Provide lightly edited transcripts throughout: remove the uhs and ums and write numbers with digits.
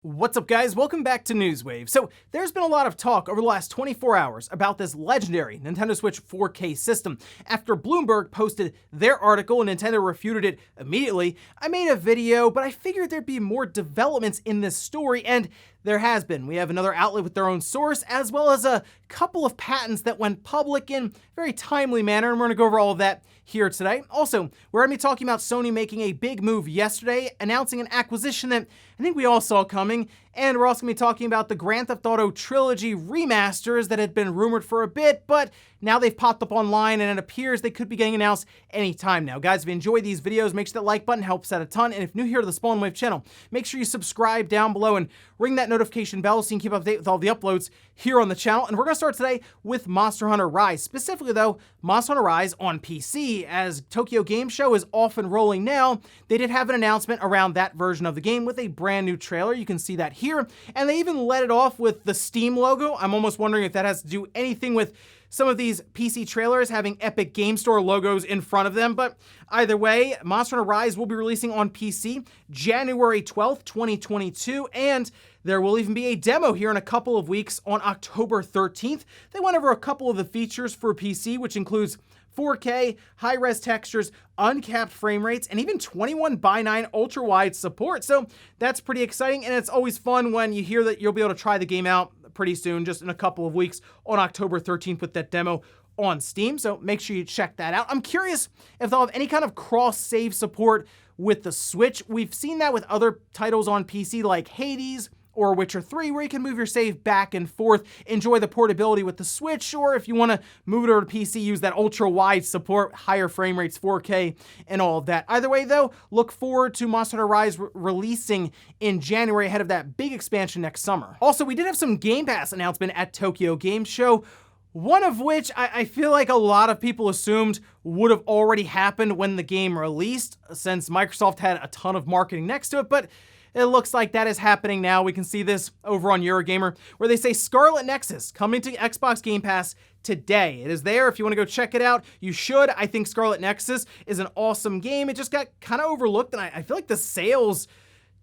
What's up, guys? Welcome back to Newswave. So there's been a lot of talk over the last 24 hours about this legendary Nintendo Switch 4K system. After Bloomberg posted their article and Nintendo refuted it immediately, I made a video, but I figured there'd be more developments in this story, and there has been. We have another outlet with their own source, as well as a couple of patents that went public in a very timely manner, and we're going to go over all of that here today. Also, we're going to be talking about Sony making a big move yesterday, announcing an acquisition that I think we all saw coming, and we're also going to be talking about the Grand Theft Auto Trilogy remasters that had been rumored for a bit, but now they've popped up online, and it appears they could be getting announced anytime now. Guys, if you enjoy these videos, make sure that like button helps out a ton, and if new here to the Spawn Wave channel, make sure you subscribe down below and ring that notification bell so you can keep up to date with all the uploads here on the channel. And we're going to start today with Monster Hunter Rise. Specifically, though, Monster Hunter Rise on PC. As Tokyo Game Show is off and rolling now, they did have an announcement around that version of the game with a brand new trailer. You can see that here. And they even let it off with the Steam logo. I'm almost wondering if that has to do anything with some of these PC trailers having Epic Game Store logos in front of them, but either way, Monster Hunter Rise will be releasing on PC January 12th, 2022, and there will even be a demo here in a couple of weeks on October 13th. They went over a couple of the features for PC, which includes 4K, high-res textures, uncapped frame rates, and even 21:9 ultra-wide support. So that's pretty exciting, and it's always fun when you hear that you'll be able to try the game out pretty soon, just in a couple of weeks on October 13th with that demo on Steam. So make sure you check that out. I'm curious if they'll have any kind of cross-save support with the Switch. We've seen that with other titles on PC like Hades or Witcher 3, where you can move your save back and forth, enjoy the portability with the Switch, or if you want to move it over to PC, use that ultra-wide support, higher frame rates, 4K, and all of that. Either way, though, look forward to Monster Hunter Rise releasing in January ahead of that big expansion next summer. Also, we did have some Game Pass announcement at Tokyo Game Show, one of which I feel like a lot of people assumed would have already happened when the game released, since Microsoft had a ton of marketing next to it, but it looks like that is happening now. We can see this over on Eurogamer, where they say Scarlett Nexus coming to Xbox Game Pass today. It is there. If you want to go check it out, you should. I think Scarlett Nexus is an awesome game. It just got kind of overlooked, and I feel like the sales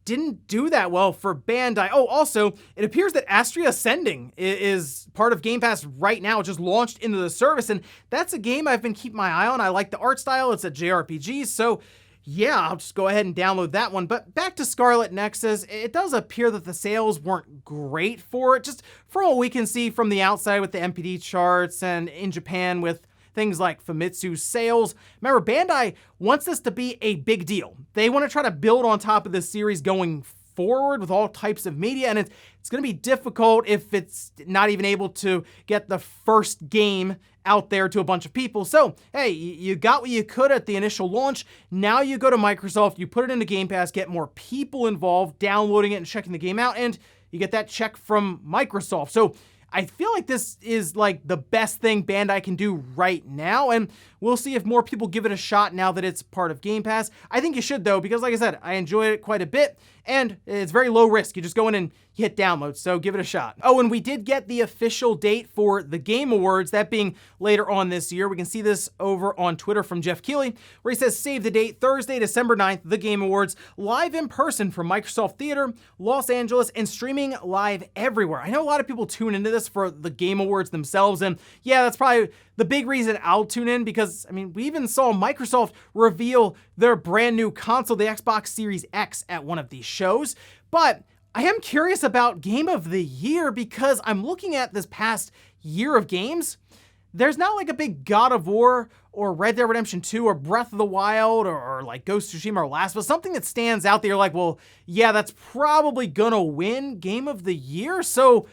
didn't do that well for Bandai. Oh, also, it appears that Astria Ascending is part of Game Pass right now. It just launched into the service, and that's a game I've been keeping my eye on. I like the art style. It's a JRPG, so yeah, I'll just go ahead and download that one. But back to Scarlett Nexus, it does appear that the sales weren't great for it, just from what we can see from the outside with the NPD charts and in Japan with things like Famitsu Sales. Remember, Bandai wants this to be a big deal. They want to try to build on top of this series going forward with all types of media, and it's going to be difficult if it's not even able to get the first game out there to a bunch of people. So, hey, you got what you could at the initial launch. Now you go to Microsoft, you put it into Game Pass, get more people involved, downloading it and checking the game out, and you get that check from Microsoft. So I feel like this is like the best thing Bandai can do right now, and we'll see if more people give it a shot now that it's part of Game Pass. I think you should, though, because like I said, I enjoy it quite a bit, and it's very low risk. You just go in and hit download, so give it a shot. Oh, and we did get the official date for the Game Awards, that being later on this year. We can see this over on Twitter from Jeff Keighley, where he says, save the date, Thursday, December 9th, the Game Awards, live in person from Microsoft Theater, Los Angeles, and streaming live everywhere. I know a lot of people tune into this for the Game Awards themselves, and yeah, that's probably the big reason I'll tune in, because, I mean, we even saw Microsoft reveal their brand new console, the Xbox Series X, at one of these shows. But I am curious about Game of the Year, because I'm looking at this past year of games. There's not like a big God of War or Red Dead Redemption 2 or Breath of the Wild or like Ghost of Tsushima or Last of Us, something that stands out there like, well, yeah, that's probably gonna win Game of the Year. So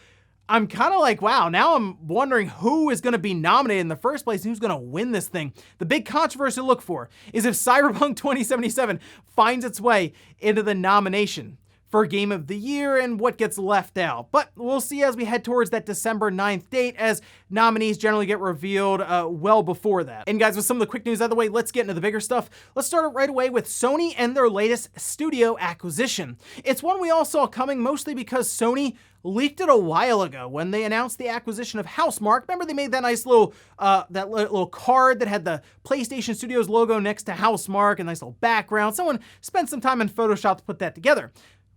I'm kind of like, wow, now I'm wondering who is going to be nominated in the first place and who's going to win this thing. The big controversy to look for is if Cyberpunk 2077 finds its way into the nomination for Game of the Year and what gets left out. But we'll see as we head towards that December 9th date, as nominees generally get revealed well before that. And guys, with some of the quick news out of the way, let's get into the bigger stuff. Let's start it right away with Sony and their latest studio acquisition. It's one we all saw coming, mostly because Sony leaked it a while ago when they announced the acquisition of Housemarque. Remember, they made that nice little little card that had the PlayStation Studios logo next to Housemarque, and nice little background. Someone spent some time in Photoshop to put that together.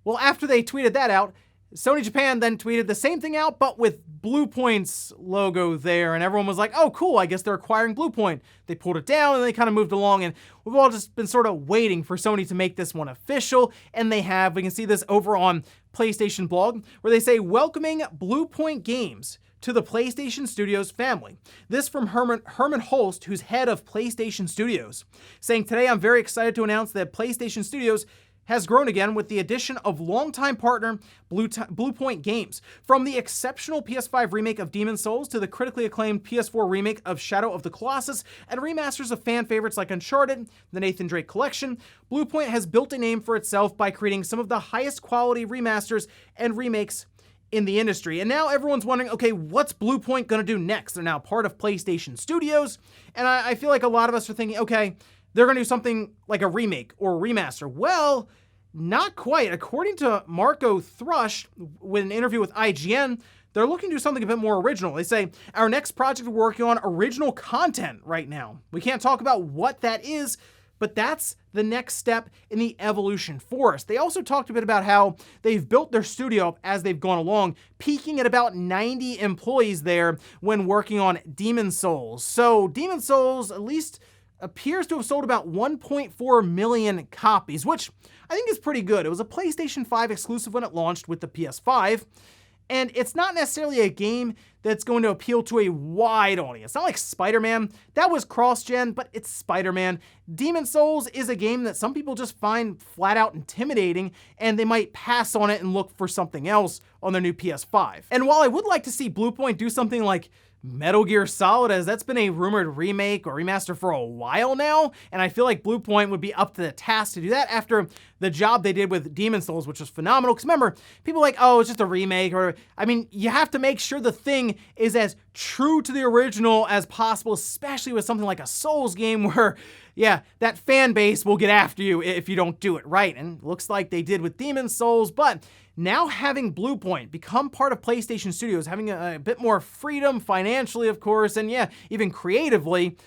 Well, after they tweeted that out, Sony Japan then tweeted the same thing out, but with Bluepoint's logo there, and everyone was like, oh, cool, I guess they're acquiring Bluepoint. They pulled it down, and they kind of moved along, and we've all just been sort of waiting for Sony to make this one official, and they have. We can see this over on PlayStation blog, where they say, welcoming Bluepoint Games to the PlayStation Studios family. This from Herman Holst, who's head of PlayStation Studios, saying, today I'm very excited to announce that PlayStation Studios has grown again with the addition of longtime partner Bluepoint Games. From the exceptional PS5 remake of Demon's Souls to the critically acclaimed PS4 remake of Shadow of the Colossus and remasters of fan favorites like Uncharted, the Nathan Drake Collection, Bluepoint has built a name for itself by creating some of the highest quality remasters and remakes in the industry. And now everyone's wondering, okay, what's Bluepoint gonna do next? They're now part of PlayStation Studios, and I feel like a lot of us are thinking, okay, they're gonna do something like a remake or a remaster. Well, not quite. According to Marco Thrush, with an interview with IGN, they're looking to do something a bit more original. They say, our next project, we're working on original content right now. We can't talk about what that is, but that's the next step in the evolution for us. They also talked a bit about how they've built their studio up as they've gone along, peaking at about 90 employees there when working on Demon's Souls. So Demon's Souls, at least, appears to have sold about 1.4 million copies, which I think is pretty good. It was a PlayStation 5 exclusive when it launched with the PS5, and it's not necessarily a game that's going to appeal to a wide audience. Not like Spider-Man. That was cross-gen, but it's Spider-Man. Demon's Souls is a game that some people just find flat out intimidating, and they might pass on it and look for something else on their new PS5. And while I would like to see Bluepoint do something like Metal Gear Solid, as that's been a rumored remake or remaster for a while now, and I feel like Bluepoint would be up to the task to do that after the job they did with Demon's Souls, which was phenomenal. Because remember, people are like, oh, it's just a remake, or, I mean, you have to make sure the thing is as true to the original as possible, especially with something like a Souls game where, yeah, that fan base will get after you if you don't do it right, and looks like they did with Demon's Souls. But now having Bluepoint become part of PlayStation Studios, having a bit more freedom financially, of course, and yeah, even creatively,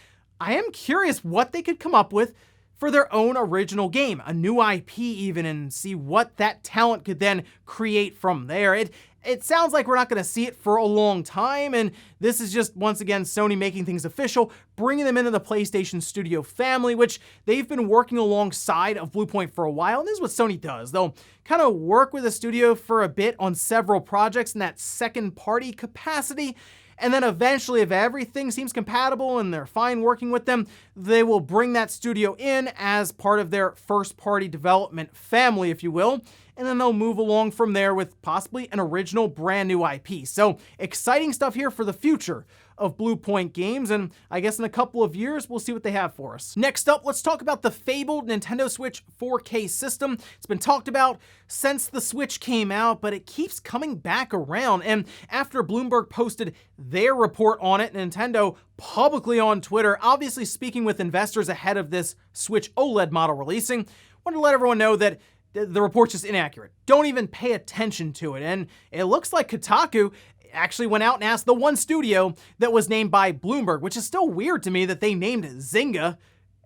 I am curious what they could come up with for their own original game, a new IP even, and see what that talent could then create from there. It sounds like we're not going to see it for a long time, and this is just, once again, Sony making things official, bringing them into the PlayStation Studio family, which they've been working alongside of Bluepoint for a while, and this is what Sony does. They'll kind of work with a studio for a bit on several projects in that second-party capacity, and then eventually, if everything seems compatible and they're fine working with them, they will bring that studio in as part of their first-party development family, if you will, and then they'll move along from there with possibly an original brand new IP. So exciting stuff here for the future of Bluepoint Games, and I guess in a couple of years, we'll see what they have for us. Next up, let's talk about the fabled Nintendo Switch 4K system. It's been talked about since the Switch came out, but it keeps coming back around, and after Bloomberg posted their report on it, Nintendo publicly on Twitter, obviously speaking with investors ahead of this Switch OLED model releasing, wanted to let everyone know that the report's just inaccurate. Don't even pay attention to it. And it looks like Kotaku actually went out and asked the one studio that was named by Bloomberg, which is still weird to me that they named Zynga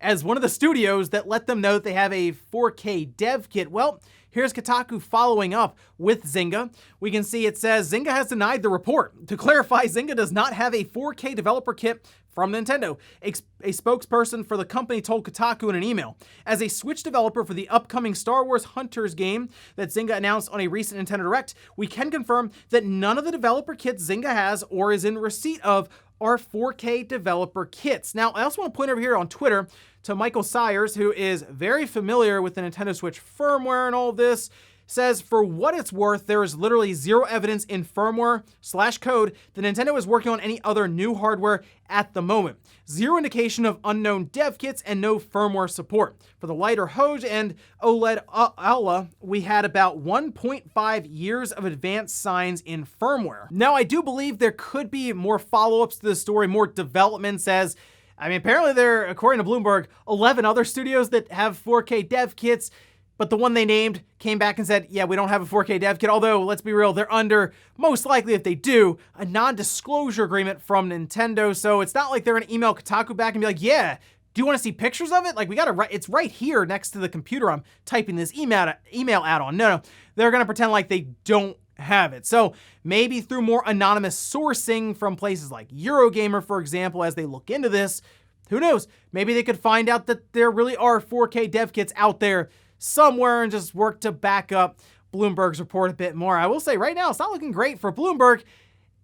as one of the studios that let them know that they have a 4K dev kit. Well, here's Kotaku following up with Zynga. We can see it says, Zynga has denied the report. To clarify, Zynga does not have a 4K developer kit from Nintendo. A spokesperson for the company told Kotaku in an email, as a Switch developer for the upcoming Star Wars Hunters game that Zynga announced on a recent Nintendo Direct, we can confirm that none of the developer kits Zynga has or is in receipt of are 4K developer kits. Now, I also want to point over here on Twitter to Michael Sayers, who is very familiar with the Nintendo Switch firmware and all this, says, for what it's worth, there is literally zero evidence in firmware/code that Nintendo is working on any other new hardware at the moment. Zero indication of unknown dev kits and no firmware support. For the lighter Hoj and OLED Aula, we had about 1.5 years of advanced signs in firmware. Now, I do believe there could be more follow-ups to the story, more developments, as I mean, apparently there are, according to Bloomberg, 11 other studios that have 4K dev kits, but the one they named came back and said, yeah, we don't have a 4K dev kit, although, let's be real, they're under, most likely if they do, a non-disclosure agreement from Nintendo, so it's not like they're gonna email Kotaku back and be like, yeah, Do you want to see pictures of it? Like, it's right here next to the computer I'm typing this email out on. No, they're going to pretend like they don't have it. So maybe through more anonymous sourcing from places like Eurogamer, for example, as they look into this, who knows? Maybe they could find out that there really are 4K dev kits out there somewhere and just work to back up Bloomberg's report a bit more. I will say right now, it's not looking great for Bloomberg,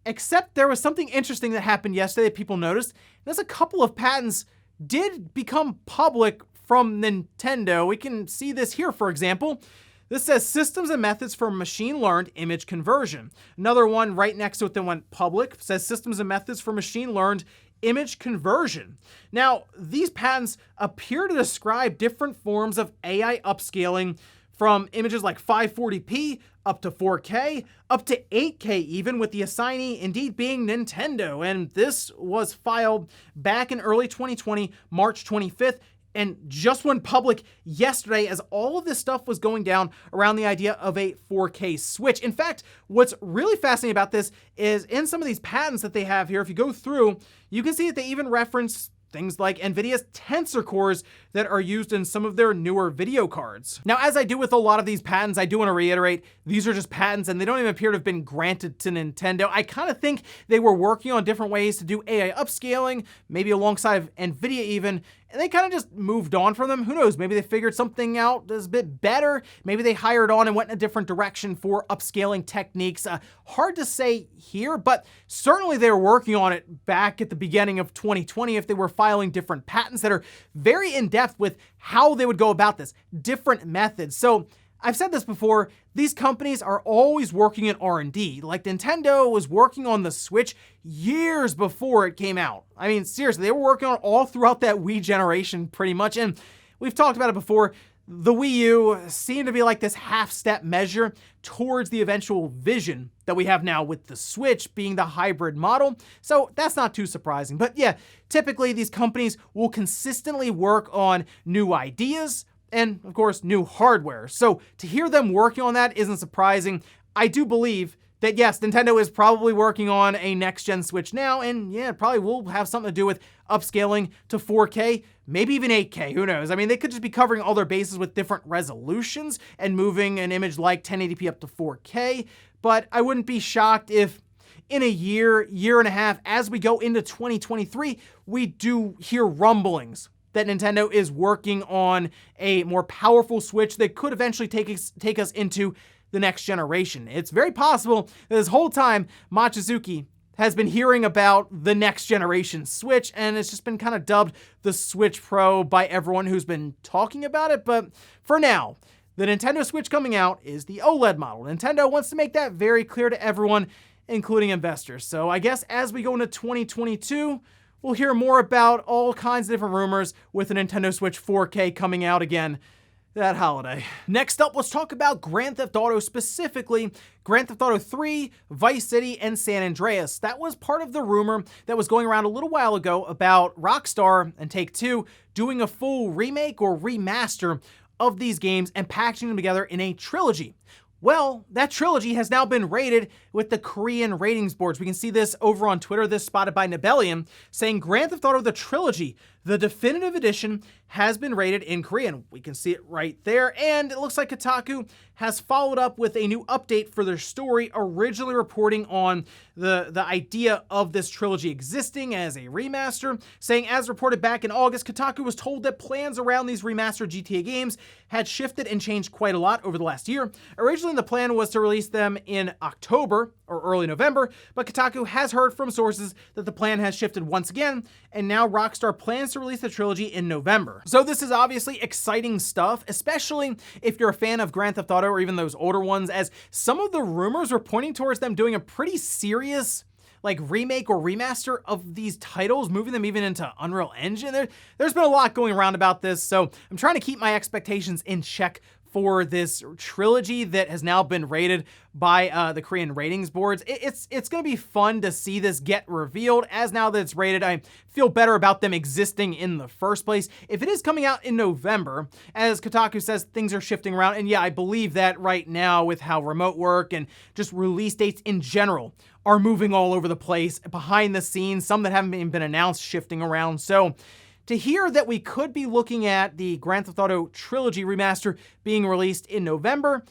except there was something interesting that happened yesterday that people noticed. There's a couple of patents did become public from Nintendo. We can see this here, for example. This says systems and methods for machine learned image conversion. Another one right next to it that went public says systems and methods for machine learned image conversion. Now, these patents appear to describe different forms of AI upscaling from images like 540p up to 4K, up to 8K even, with the assignee indeed being Nintendo. And this was filed back in early 2020, March 25th, and just went public yesterday as all of this stuff was going down around the idea of a 4K Switch. In fact, what's really fascinating about this is in some of these patents that they have here, if you go through, you can see that they even reference things like NVIDIA's Tensor cores that are used in some of their newer video cards. Now, as I do with a lot of these patents, I do want to reiterate, these are just patents and they don't even appear to have been granted to Nintendo. I kind of think they were working on different ways to do AI upscaling, maybe alongside of NVIDIA even, and they kind of just moved on from them. Who knows? Maybe they figured something out that's a bit better. Maybe they hired on and went in a different direction for upscaling techniques. Hard to say here, but certainly they were working on it back at the beginning of 2020 if they were filing different patents that are very in-depth with how they would go about this, different methods. So I've said this before, these companies are always working in R&D. Like Nintendo was working on the Switch years before it came out. I mean, seriously, they were working on it all throughout that Wii generation pretty much. And we've talked about it before. The Wii U seemed to be like this half-step measure towards the eventual vision that we have now with the Switch being the hybrid model. So that's not too surprising. But yeah, typically these companies will consistently work on new ideas, and of course, new hardware. So to hear them working on that isn't surprising. I do believe that yes, Nintendo is probably working on a next-gen Switch now, and yeah, it probably will have something to do with upscaling to 4K, maybe even 8K, who knows? I mean, they could just be covering all their bases with different resolutions and moving an image like 1080p up to 4K, but I wouldn't be shocked if in a year and a half, as we go into 2023, we do hear rumblings that Nintendo is working on a more powerful Switch that could eventually take us into the next generation. It's very possible that this whole time, Mochizuki has been hearing about the next generation Switch, and it's just been kind of dubbed the Switch Pro by everyone who's been talking about it. But for now, the Nintendo Switch coming out is the OLED model. Nintendo wants to make that very clear to everyone, including investors. So I guess as we go into 2022, we'll hear more about all kinds of different rumors with the Nintendo Switch 4K coming out again that holiday. Next up, let's talk about Grand Theft Auto, specifically Grand Theft Auto 3, Vice City, and San Andreas. That was part of the rumor that was going around a little while ago about Rockstar and Take-Two doing a full remake or remaster of these games and packaging them together in a trilogy. Well, that trilogy has now been rated with the Korean ratings boards. We can see this over on Twitter, this spotted by Nebelian, saying Grand Theft Auto the Trilogy, the definitive edition, has been rated in Korean. We can see it right there, and it looks like Kotaku has followed up with a new update for their story, originally reporting on the idea of this trilogy existing as a remaster, saying as reported back in August, Kotaku was told that plans around these remastered GTA games had shifted and changed quite a lot over the last year. Originally, the plan was to release them in October or early November, but Kotaku has heard from sources that the plan has shifted once again, and now Rockstar plans to release the trilogy in November. So this is obviously exciting stuff, especially if you're a fan of Grand Theft Auto or even those older ones, as some of the rumors were pointing towards them doing a pretty serious like remake or remaster of these titles, moving them even into Unreal Engine. There's been a lot going around about this, so I'm trying to keep my expectations in check for this trilogy that has now been rated by the Korean ratings boards. It's going to be fun to see this get revealed, as now that it's rated, I feel better about them existing in the first place. If it is coming out in November, as Kotaku says, things are shifting around, and yeah, I believe that right now with how remote work and just release dates in general are moving all over the place, behind the scenes, some that haven't even been announced shifting around. So to hear that we could be looking at the Grand Theft Auto Trilogy remaster being released in November,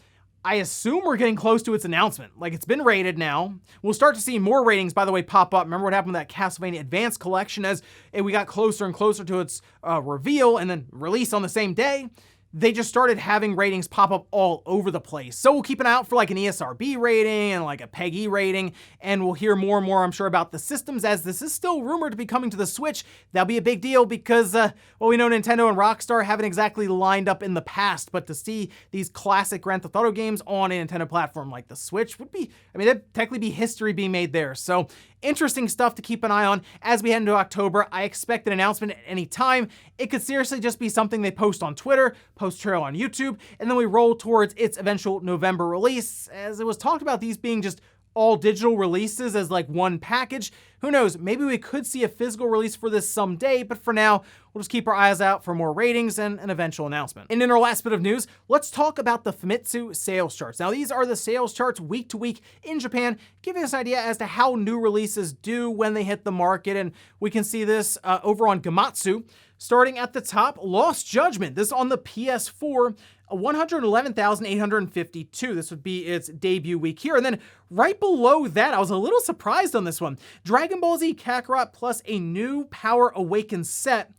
I assume we're getting close to its announcement. Like, it's been rated now. We'll start to see more ratings, by the way, pop up. Remember what happened with that Castlevania Advanced Collection as we got closer and closer to its reveal and then release on the same day? They just started having ratings pop up all over the place. So we'll keep an eye out for like an ESRB rating and like a PEGI rating, and we'll hear more and more, I'm sure, about the systems, as this is still rumored to be coming to the Switch. That'll be a big deal because, well, we know Nintendo and Rockstar haven't exactly lined up in the past, but to see these classic Grand Theft Auto games on a Nintendo platform like the Switch would be, I mean, that'd technically be history being made there. So interesting stuff to keep an eye on as we head into October. I expect an announcement at any time. It could seriously just be something they post on Twitter, post trailer on YouTube, and then we roll towards its eventual November release, as it was talked about these being just all digital releases as like one package. Who knows, maybe we could see a physical release for this someday, but for now, we'll just keep our eyes out for more ratings and an eventual announcement. And in our last bit of news, let's talk about the Famitsu sales charts. Now, these are the sales charts week to week in Japan, giving us an idea as to how new releases do when they hit the market, and we can see this over on Gamatsu. Starting at the top, Lost Judgment. This on the PS4, 111,852. This would be its debut week here. And then right below that, I was a little surprised on this one. Dragon Ball Z Kakarot plus a new Power Awakened set.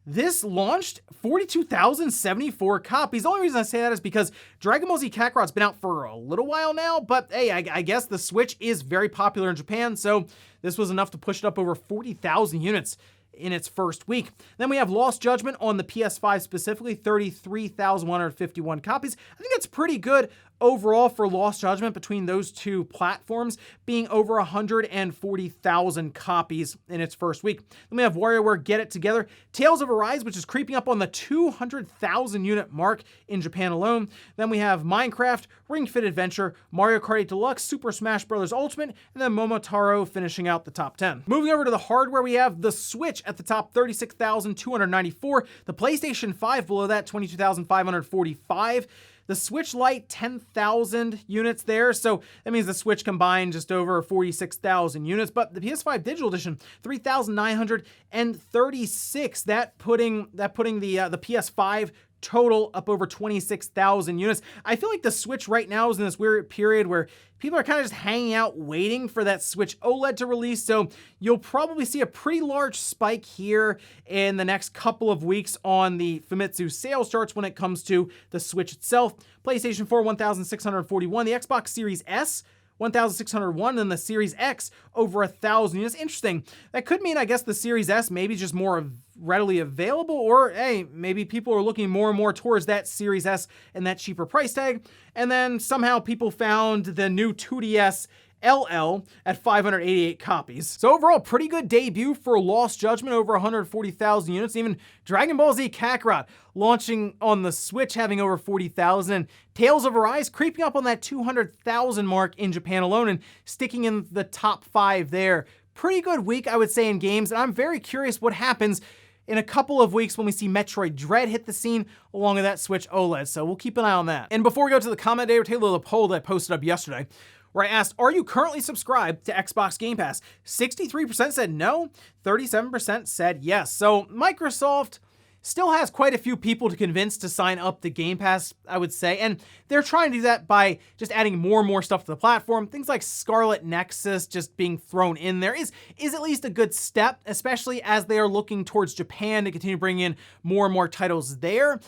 This launched 42,074 copies. The only reason I say that is because Dragon Ball Z Kakarot's been out for a little while now, but hey, I guess the Switch is very popular in Japan, so this was enough to push it up over 40,000 units in its first week. Then we have Lost Judgment on the PS5 specifically, 33,151 copies. I think that's pretty good overall for Lost Judgment between those two platforms, being over 140,000 copies in its first week. Then we have WarioWare Get It Together, Tales of Arise, which is creeping up on the 200,000 unit mark in Japan alone. Then we have Minecraft, Ring Fit Adventure, Mario Kart 8 Deluxe, Super Smash Bros. Ultimate, and then Momotaro finishing out the top 10. Moving over to the hardware, we have the Switch at the top, 36,294. The PlayStation 5 below that, 22,545. The Switch Lite, 10,000 units there, so that means the Switch combined just over 46,000 units, but the PS5 Digital Edition, 3,936, that putting the PS5 total up over 26,000 units. I feel like the Switch right now is in this weird period where people are kind of just hanging out waiting for that Switch OLED to release, so you'll probably see a pretty large spike here in the next couple of weeks on the Famitsu sales charts when it comes to the Switch itself. PlayStation 4, 1,641. The Xbox Series S, 1,601, and the Series X over 1,000 units. Interesting. That could mean, I guess, the Series S maybe just more readily available, or hey, maybe people are looking more and more towards that Series S and that cheaper price tag. And then somehow people found the new 2DS LL at 588 copies. So overall, pretty good debut for Lost Judgment, over 140,000 units. Even Dragon Ball Z Kakarot launching on the Switch, having over 40,000. And Tales of Arise creeping up on that 200,000 mark in Japan alone and sticking in the top 5 there. Pretty good week, I would say, in games. And I'm very curious what happens in a couple of weeks when we see Metroid Dread hit the scene along with that Switch OLED. So we'll keep an eye on that. And before we go to the comment day, we'll take a little poll that I posted up yesterday, where I asked, are you currently subscribed to Xbox Game Pass? 63% said no, 37% said yes. So Microsoft still has quite a few people to convince to sign up to Game Pass, I would say, and they're trying to do that by just adding more and more stuff to the platform. Things like Scarlett Nexus just being thrown in there is at least a good step, especially as they are looking towards Japan to continue bringing in more and more titles there.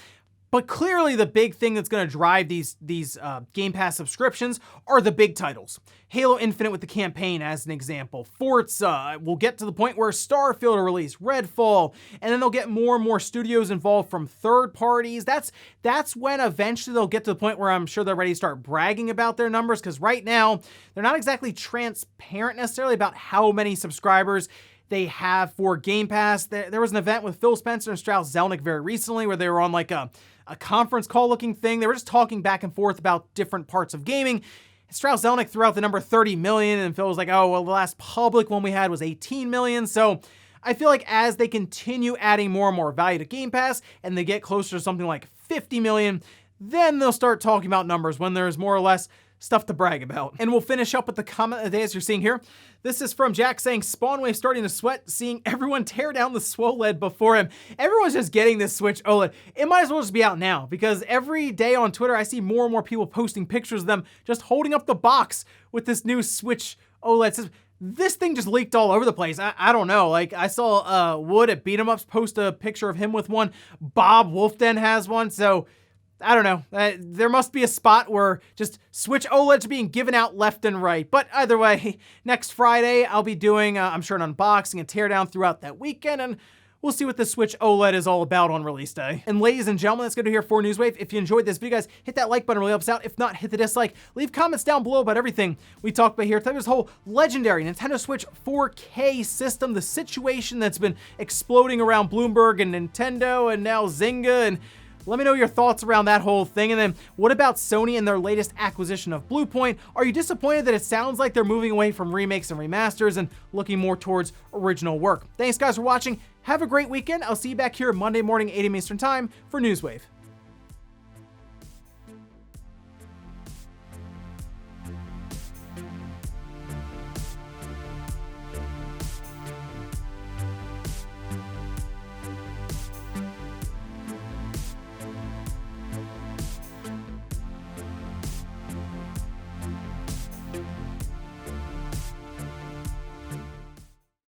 But clearly the big thing that's going to drive these Game Pass subscriptions are the big titles. Halo Infinite with the campaign as an example. Forza will get to the point where Starfield will release, Redfall, and then they'll get more and more studios involved from third parties. That's when eventually they'll get to the point where I'm sure they're ready to start bragging about their numbers, because right now they're not exactly transparent necessarily about how many subscribers they have for Game Pass. There was an event with Phil Spencer and Strauss Zelnick very recently where they were on like a conference call looking thing. They were just talking back and forth about different parts of gaming. Strauss Zelnick threw out the number 30 million, and Phil was like, oh, well, the last public one we had was 18 million. So I feel like as they continue adding more and more value to Game Pass and they get closer to something like 50 million, then they'll start talking about numbers when there's more or less stuff to brag about. And we'll finish up with the comment of the day as you're seeing here. This is from Jack saying, Spawnwave starting to sweat, seeing everyone tear down the SWOLED before him. Everyone's just getting this Switch OLED. It might as well just be out now, because every day on Twitter, I see more and more people posting pictures of them just holding up the box with this new Switch OLED system. This thing just leaked all over the place. I don't know. Like, I saw Wood at Beat 'em Ups post a picture of him with one. Bob Wolfden has one. So I don't know. There must be a spot where just Switch OLEDs are being given out left and right. But either way, next Friday, I'll be doing, I'm sure, an unboxing and teardown throughout that weekend. And we'll see what the Switch OLED is all about on release day. And ladies and gentlemen, that's going to do here for Newswave. If you enjoyed this video, guys, hit that like button, really helps out. If not, hit the dislike. Leave comments down below about everything we talked about here. Today, this whole legendary Nintendo Switch 4K system, the situation that's been exploding around Bloomberg and Nintendo and now Zynga, and let me know your thoughts around that whole thing. And then what about Sony and their latest acquisition of Bluepoint? Are you disappointed that it sounds like they're moving away from remakes and remasters and looking more towards original work? Thanks guys for watching. Have a great weekend. I'll see you back here Monday morning, 8 a.m. Eastern time for Newswave.